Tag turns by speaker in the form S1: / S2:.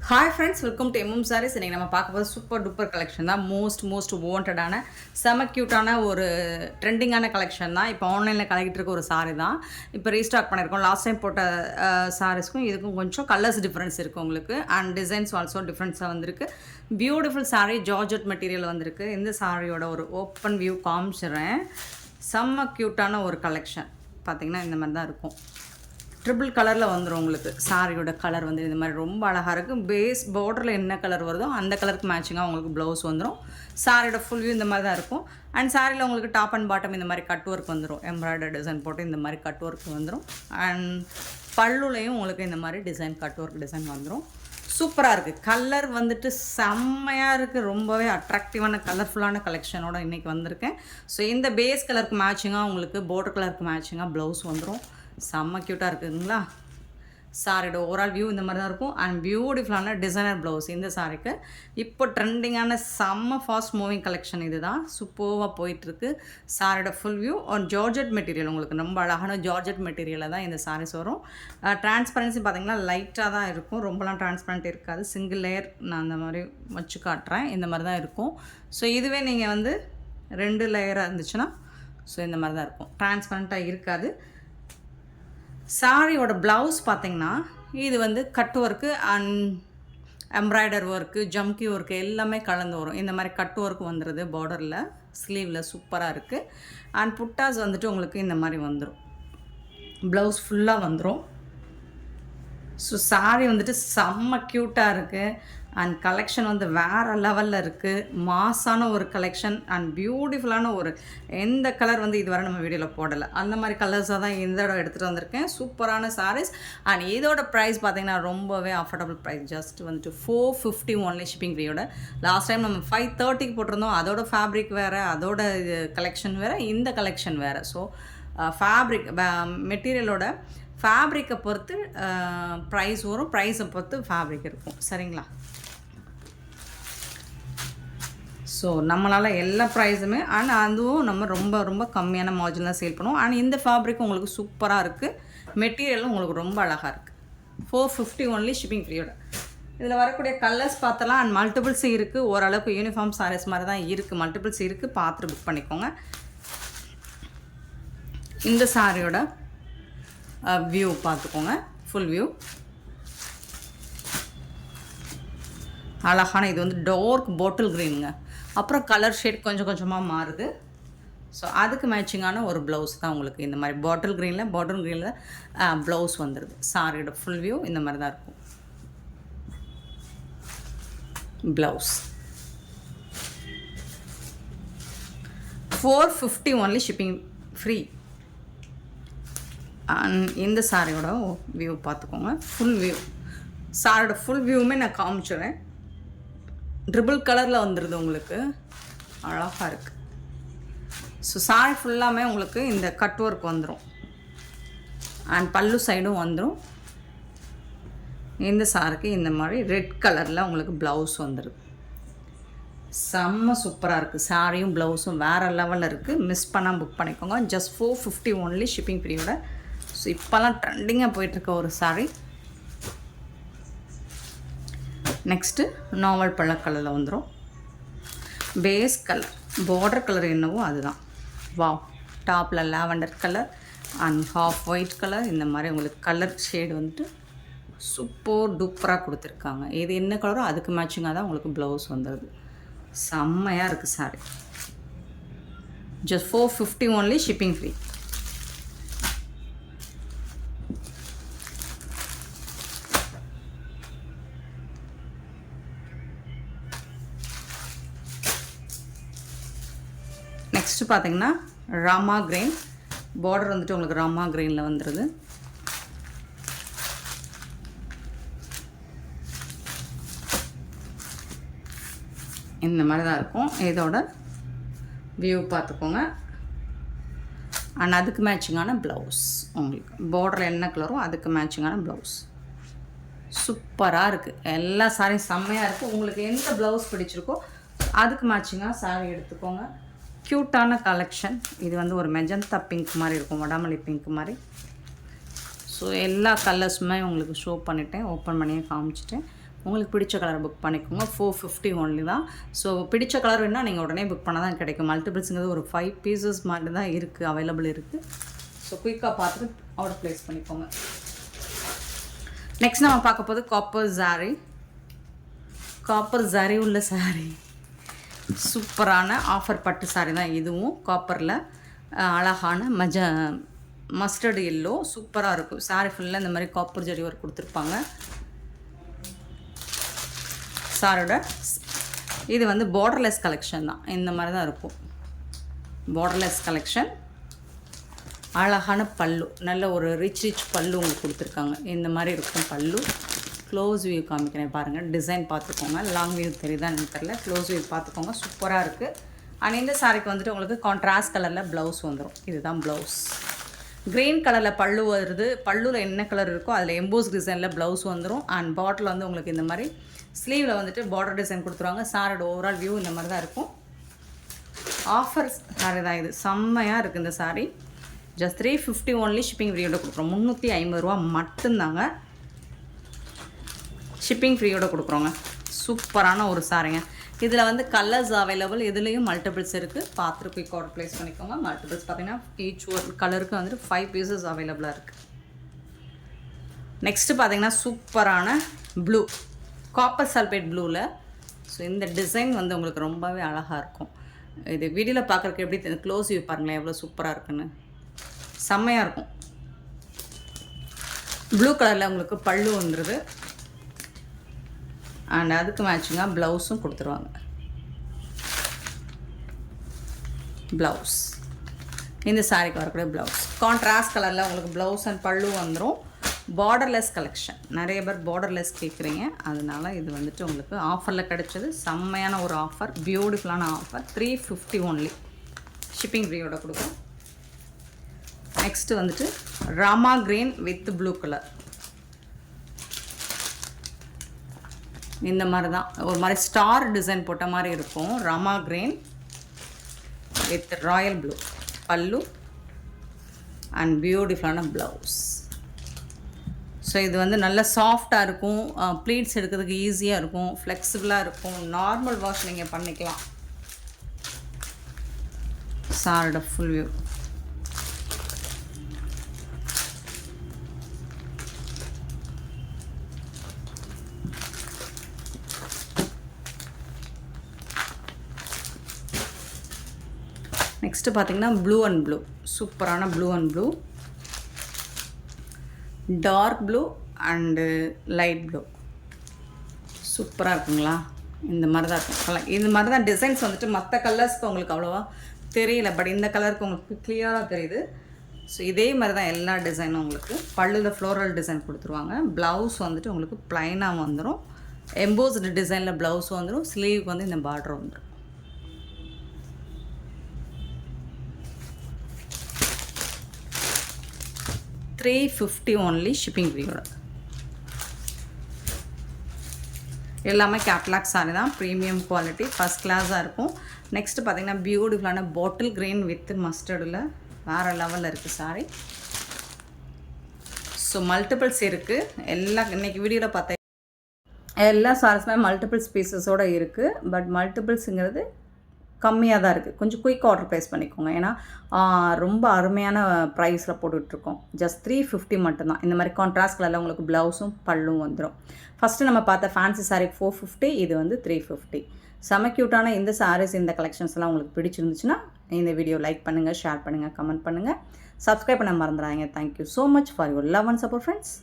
S1: Hi friends, welcome to MM Sarees. இன்றைக்கி நம்ம பார்க்க போது சூப்பர் டூப்பர் கலெக்ஷன் தான். மோஸ்ட் வாண்டடான செம க்யூட்டான ஒரு ட்ரெண்டிங்கான கலெக்ஷன் தான். இப்போ ஆன்லைனில் கலக்கிட்டு இருக்க ஒரு சாரீ தான் இப்போ ரீஸ்டாக் பண்ணியிருக்கோம். லாஸ்ட் டைம் போட்ட சாரீஸ்க்கும் இதுக்கும் கொஞ்சம் கலர்ஸ் டிஃப்ரென்ஸ் இருக்குது உங்களுக்கு. அண்ட் டிசைன்ஸ் ஆல்சோ டிஃப்ரென்ஸாக வந்திருக்கு. பியூட்டிஃபுல் சாரீ, ஜார்ஜெட் மெட்டீரியல் வந்திருக்கு. இந்த சாரியோட ஒரு ஓப்பன் வியூ காமிச்சிடுறேன். செம்ம க்யூட்டான ஒரு கலெக்ஷன். பார்த்திங்கன்னா இந்த மாதிரி தான் இருக்கும். ட்ரிபிள் கலரில் வந்துடும் உங்களுக்கு. சாரியோட கலர் வந்து இந்த மாதிரி ரொம்ப அழகாக இருக்குது. பேஸ் பார்டரில் என்ன கலர் வருதோ அந்த கலருக்கு மேட்சிங்காக உங்களுக்கு ப்ளவுஸ் வந்துடும். சாரியோட ஃபுல் வியூ இந்த மாதிரி தான் இருக்கும். அண்ட் சாரியில் உங்களுக்கு டாப் அண்ட் பாட்டம் இந்த மாதிரி கட் ஒர்க் வந்துடும். எம்ப்ராய்டரி டிசைன் போட்டு இந்த மாதிரி கட் ஒர்க் வந்துடும். அண்ட் பல்லுலையும் உங்களுக்கு இந்த மாதிரி டிசைன் கட் ஒர்க் டிசைன் வந்துடும். சூப்பராக இருக்குது. கலர் வந்துட்டு செம்மையாக இருக்குது. ரொம்பவே அட்ராக்டிவான கலர்ஃபுல்லான கலெக்ஷனோட இன்றைக்கி வந்திருக்கேன். ஸோ இந்த பேஸ் கலருக்கு மேட்சிங்காக உங்களுக்கு பார்டர் கலருக்கு மேட்சிங்காக ப்ளவுஸ் வந்துடும். செம்ம க்யூட்டாக இருக்குதுங்களா. சாரியோட ஓவரால் வியூ இந்த மாதிரி தான் இருக்கும். அண்ட் பியூட்டிஃபுல்லான டிசைனர் ப்ளவுஸ் இந்த சாரிக்கு. இப்போ ட்ரெண்டிங்கான செம்ம ஃபாஸ்ட் மூவிங் கலெக்ஷன் இது தான். சூப்பராக போயிட்டுருக்கு. சாரியோட ஃபுல் வியூ ஒரு ஜார்ஜெட் மெட்டீரியல், உங்களுக்கு ரொம்ப அழகான ஜார்ஜெட் மெட்டீரியலில் தான் இந்த சாரீஸ் வரும். டிரான்ஸ்பரன்சி பார்த்திங்கன்னா லைட்டாக தான் இருக்கும். ரொம்பலாம் டிரான்ஸ்பரண்ட் இருக்காது. சிங்கிள் லேயர் நான் அந்த மாதிரி வச்சு காட்டுறேன். இந்த மாதிரி தான் இருக்கும். ஸோ இதுவே நீங்கள் வந்து 2 லேயராக இருந்துச்சுன்னா ஸோ இந்த மாதிரி தான் இருக்கும். டிரான்ஸ்பரண்ட்டாக இருக்காது. சாரியோட ப்ளவுஸ் பார்த்திங்கன்னா இது வந்து cut work and embroider work, jamki work எல்லாமே கலந்து வரும். இந்த மாதிரி கட் ஒர்க் வந்துடுது பார்டரில், ஸ்லீவில் சூப்பராக இருக்குது. அண்ட் புட்டாஸ் வந்துட்டு உங்களுக்கு இந்த மாதிரி வந்துடும். ப்ளவுஸ் ஃபுல்லாக வந்துடும். ஸோ சாரி வந்துட்டு செம்ம க்யூட்டாக இருக்குது. அண்ட் கலெக்ஷன் வந்து வேறு லெவலில் இருக்குது. மாஸான ஒரு கலெக்ஷன் அண்ட் பியூட்டிஃபுல்லான ஒரு எந்த கலர் வந்து இதுவரை நம்ம வீடியோவில் போடலை அந்த மாதிரி கலர்ஸாக தான் இந்த இடம் எடுத்துகிட்டு வந்திருக்கேன். சூப்பரான சாரீஸ். அண்ட் இதோட ப்ரைஸ் பார்த்திங்கன்னா ரொம்பவே அஃபோர்டபுள் ப்ரைஸ். ஜஸ்ட் வந்துட்டு 450 ஒன்லி ஷிப்பிங் ஃப்ரீயோட. லாஸ்ட் டைம் நம்ம 530 போட்டிருந்தோம். அதோட ஃபேப்ரிக் வேறு, அதோட கலெக்ஷன் வேறு, இந்த கலெக்ஷன் வேறு. ஸோ ஃபேப்ரிக் மெட்டீரியலோட ஃபேப்ரிக்கை பொறுத்து ப்ரைஸ் வரும், ப்ரைஸை பொறுத்து ஃபேப்ரிக் இருக்கும். சரிங்களா. ஸோ நம்மளால் எல்லா ப்ரைஸுமே அண்ட் அதுவும் நம்ம ரொம்ப கம்மியான மார்ஜினில் சேல் பண்ணுவோம். அண்ட் இந்த ஃபேப்ரிக் உங்களுக்கு சூப்பராக இருக்குது. மெட்டீரியலும் உங்களுக்கு ரொம்ப அழகாக இருக்குது. 450 ஒன்லி ஷிப்பிங் ஃப்ரீயோட. இதில் வரக்கூடிய கலர்ஸ் பார்த்தலாம். அண்ட் மல்டிபிள்ஸ் இருக்குது. ஓரளவுக்கு யூனிஃபார்ம் சாரீஸ் மாதிரி தான் இருக்குது. மல்டிபிள்ஸ் இருக்குது. பார்த்துட்டு புக் பண்ணிக்கோங்க. இந்த சாரியோட வியூ பார்த்துக்கோங்க. ஃபுல் வியூ அழகான இது வந்து டார்க் பாட்டில் க்ரீனுங்க. அப்புறம் கலர் ஷேட் கொஞ்சமாக மாறுது. ஸோ அதுக்கு மேட்சிங்கான ஒரு ப்ளவுஸ் தான் உங்களுக்கு இந்த மாதிரி பாட்டில் க்ரீனில் ப்ளவுஸ் வந்துடுது. சாரியோட ஃபுல் வியூ இந்த மாதிரி தான் இருக்கும். Blouse 450 only shipping free. And இந்த சாரியோட வியூ பார்த்துக்கோங்க. ஃபுல் வியூ சாரியோட ஃபுல் வியூவுமே நான் காமிச்சிடுறேன். ட்ரிபிள் கலரில் வந்துடுது உங்களுக்கு. அழகாக இருக்குது. ஸோ சாரி ஃபுல்லாமே உங்களுக்கு இந்த கட் ஒர்க் வந்துடும். அண்ட் பல்லு சைடும் வந்துடும். இந்த சாரிக்கு இந்த மாதிரி ரெட் கலரில் உங்களுக்கு ப்ளவுஸ் வந்துடுது. செம்ம சூப்பராக இருக்குது. சாரியும் ப்ளவுஸும் வேறு லெவலில் இருக்குது. மிஸ் பண்ணால் புக் பண்ணிக்கோங்க. ஜஸ்ட் 450 ஒன்லி ஷிப்பிங் ஃப்ரீயோட. ஸோ இப்போல்லாம் ட்ரெண்டிங்காக போயிட்டுருக்க ஒரு சாரி. நெக்ஸ்ட்டு நாவல் பழ கலரில் வந்துடும். பேஸ் கலர் பார்டர் கலர் என்னவோ அதுதான். வாவ். டாப்பில் lavender colour and half white colour இந்த மாதிரி உங்களுக்கு கலர் ஷேடு வந்துட்டு சூப்பர் டூப்பராக கொடுத்துருக்காங்க. இது என்ன கலரோ அதுக்கு மேட்சிங்காக தான் உங்களுக்கு ப்ளவுஸ் வந்துடுது. செம்மையாக இருக்குது sorry. Just 450 only shipping free. Next பார்த்திங்கன்னா ராமா கிரீன். பார்டர் வந்துட்டு உங்களுக்கு ராமா கிரீனில் வந்துடுது. இந்த மாதிரி தான் இருக்கும். இதோட வியூ பார்த்துக்கோங்க. அண்ட் அதுக்கு மேட்சிங்கான ப்ளவுஸ் உங்களுக்கு. பார்டரில் என்ன கலரோ அதுக்கு மேட்சிங்கான ப்ளவுஸ். சூப்பராக இருக்குது. எல்லா சாரியும் செம்மையாக இருக்குது. உங்களுக்கு எந்த ப்ளவுஸ் பிடிச்சிருக்கோ அதுக்கு மேட்சிங்காக சாரி எடுத்துக்கோங்க. க்யூட்டான கலெக்ஷன். இது வந்து ஒரு மெஜந்தா பிங்க் மாதிரி இருக்கும், வடாமல்லி பிங்க் மாதிரி. ஸோ எல்லா கலர்ஸுமே உங்களுக்கு ஷோ பண்ணிட்டேன், ஓப்பன் பண்ணியே காமிச்சிட்டேன். உங்களுக்கு பிடிச்ச கலர் புக் பண்ணிக்கோங்க. 450 ஒன்லி தான். ஸோ பிடிச்ச கலர் வேணால் நீங்கள் உடனே புக் பண்ணால் தான் கிடைக்கும். மல்டிபிள்ஸுங்கிறது ஒரு 5 பீசஸ் மாதிரி தான் இருக்குது, அவைலபிள் இருக்குது. ஸோ குயிக்காக பார்த்துட்டு ஆர்டர் ப்ளேஸ் பண்ணிக்கோங்க. நெக்ஸ்ட் நம்ம பார்க்க போது காப்பர் ஜரி உள்ள சாரீ. சூப்பரான ஆஃபர் பட்டு சாரீ தான் இதுவும். காப்பரில் அழகான மஸ்டர்டு எல்லோ சூப்பராக இருக்கும். சாரீ ஃபுல்லாக இந்த மாதிரி காப்பர் ஜரி ஒர்க் கொடுத்துருப்பாங்க. சாரோட இது வந்து பார்டர்லெஸ் கலெக்ஷன் தான். இந்த மாதிரி தான் இருக்கும் பார்டர்லெஸ் கலெக்ஷன். அழகான பல்லு, நல்ல ஒரு ரிச் பல்லு உங்களுக்கு கொடுத்துருக்காங்க. இந்த மாதிரி இருக்கும் பல்லு. க்ளோஸ் வியூ காமிக்கிறேன் பாருங்கள். டிசைன் பார்த்துக்கோங்க. லாங் வியூ தெரியுதான்னு எனக்கு தெரியல. க்ளோஸ் வியூ பார்த்துக்கோங்க. சூப்பராக இருக்குது. அண்ட் இந்த சாரிக்கு வந்துட்டு உங்களுக்கு கான்ட்ராஸ்ட் கலரில் ப்ளவுஸ் வந்துடும். இதுதான் ப்ளவுஸ். க்ரீன் கலரில் பல்லு வருது. பல்லுவில் என்ன கலர் இருக்கோ அதில் எம்போஸ் டிசைனில் ப்ளவுஸ் வந்துடும். அண்ட் பாட்டில் வந்து உங்களுக்கு இந்த மாதிரி ஸ்லீவில் வந்துட்டு பார்டர் டிசைன் கொடுத்துருவாங்க. சாரோட ஓவரால் வியூ இந்த மாதிரி தான் இருக்கும். ஆஃபர் சாரி தான் இது. செம்மையாக இருக்குது இந்த சாரீ. Just 350 only. ஷிப்பிங் ஃப்ரீயோட கொடுக்குறோம். 350 ரூபா மட்டும்தாங்க ஷிப்பிங் ஃப்ரீயோட கொடுக்குறோங்க. சூப்பரான ஒரு சாரிங்க. இதில் வந்து கலர்ஸ் அவைலபிள். இதுலேயும் மல்டிபிள்ஸ் இருக்குது. பார்த்துட்டு குயிக் ஆர்டர் ப்ளேஸ் பண்ணிக்கோங்க. மல்டிபிள்ஸ் பார்த்தீங்கன்னா ஈச் ஒரு கலருக்கு வந்துட்டு 5 பீசஸ் அவைலபிளாக இருக்குது. நெக்ஸ்ட்டு பார்த்தீங்கன்னா சூப்பரான ப்ளூ, காப்பர் சல்பேட் ப்ளூவில். ஸோ இந்த டிசைன் வந்து உங்களுக்கு ரொம்பவே அழகாக இருக்கும். இது வீடியோவில் பார்க்குறக்கு எப்படி க்ளோஸ் வியூ பாருங்களேன் எவ்வளோ சூப்பராக இருக்குன்னு. செம்மையாக இருக்கும். ப்ளூ கலரில் உங்களுக்கு பல்லு வந்துடுது. அண்ட் அதுக்கு மேட்சிங்காக ப்ளவுஸும் கொடுத்துருவாங்க. ப்ளவுஸ் இந்த சாரிக்கு வரக்கூடிய ப்ளவுஸ் கான்ட்ராஸ்ட் கலரில் உங்களுக்கு ப்ளவுஸ் அண்ட் பல்லு வந்துடும். Borderless collection. நிறைய பேர் பார்டர்லெஸ் கேட்குறீங்க, அதனால இது வந்துட்டு உங்களுக்கு ஆஃபரில் கிடைச்சது. செம்மையான ஒரு ஆஃபர், பியூட்டிஃபுல்லான ஆஃபர். 350 ஒன்லி. ஷிப்பிங் ஃப்ரீயோட கொடுக்கும். நெக்ஸ்ட்டு வந்துட்டு Rama green with blue colour. இந்த மாதிரி தான் ஒரு மாதிரி ஸ்டார் டிசைன் போட்ட மாதிரி இருக்கும். Rama green with Royal blue பல்லு அண்ட் பியூட்டிஃபுல்லான ப்ளவுஸ். ஸோ இது வந்து நல்ல சாஃப்டாக இருக்கும். ப்ளீட்ஸ் எடுக்கிறதுக்கு ஈஸியாக இருக்கும். ஃப்ளெக்சிபிளாக இருக்கும். நார்மல் வாஷ் நீங்கள் பண்ணிக்கலாம். சாரோட ஃபுல் வியூ. நெக்ஸ்ட்டு பார்த்தீங்கன்னா ப்ளூ அண்ட் ப்ளூ. சூப்பரான blue and blue, dark blue and light blue. சூப்பராக இருக்குங்களா? இந்த மாதிரி தான் இருக்கும். இந்த மாதிரி தான் டிசைன்ஸ் வந்துட்டு மற்ற கலர்ஸ்க்கு உங்களுக்கு அவ்வளோவா தெரியல, பட் இந்த கலருக்கு உங்களுக்கு கிளியராக தெரியுது. ஸோ இதே மாதிரி தான் எல்லா டிசைனும் உங்களுக்கு. பல்லுவில் ஃப்ளோரல் டிசைன் கொடுத்துருவாங்க. ப்ளவுஸ் வந்துட்டு உங்களுக்கு ப்ளைனாக வந்துடும். எம்போஸ்டு டிசைனில் ப்ளவுஸ் வந்துடும். ஸ்லீவுக்கு வந்து இந்த பார்டர் வந்துடும். $350 ஒன்லி. ஷிப்பிங் ஃப்ரீயோட. எல்லாமே கேட்லாக் சாரி தான். ப்ரீமியம் குவாலிட்டி, ஃபஸ்ட் கிளாஸாக இருக்கும். நெக்ஸ்ட்டு பார்த்தீங்கன்னா பியூட்டிஃபுல்லான பாட்டில் க்ரீன் வித் மஸ்டர்டில் வேறு லெவலில் இருக்குது சாரி. ஸோ மல்டிபிள்ஸ் இருக்குது. இன்றைக்கி வீடியோவில் பார்த்தா எல்லா சாரீஸுமே மல்டிபிள்ஸ் பீசஸோடு இருக்குது. பட் மல்டிபிள்ஸுங்கிறது கம்மியாக தான் இருக்குது. கொஞ்சம் குயிக் ஆர்டர் ப்ளேஸ் பண்ணிக்கோங்க. ஏன்னா ரொம்ப அருமையான ப்ரைஸில் போட்டுட்ருக்கோம். ஜஸ்ட் 350 மட்டும்தான். இந்த மாதிரி கான்ட்ராஸ்ட் கலரில் உங்களுக்கு ப்ளவுஸும் பல்லும் வந்துடும். ஃபஸ்ட்டு நம்ம பார்த்த ஃபேன்சி சாரீ 450, இது வந்து 350. செம க்யூட்டான இந்த சாரீஸ், இந்த கலெக்ஷன்ஸ்லாம் உங்களுக்கு பிடிச்சிருந்துச்சுன்னா இந்த வீடியோ லைக் பண்ணுங்கள், ஷேர் பண்ணுங்கள், கமெண்ட் பண்ணுங்கள், சப்ஸ்கிரைப் பண்ண மறந்துடாதீங்க. Thank you so much for your love and support friends.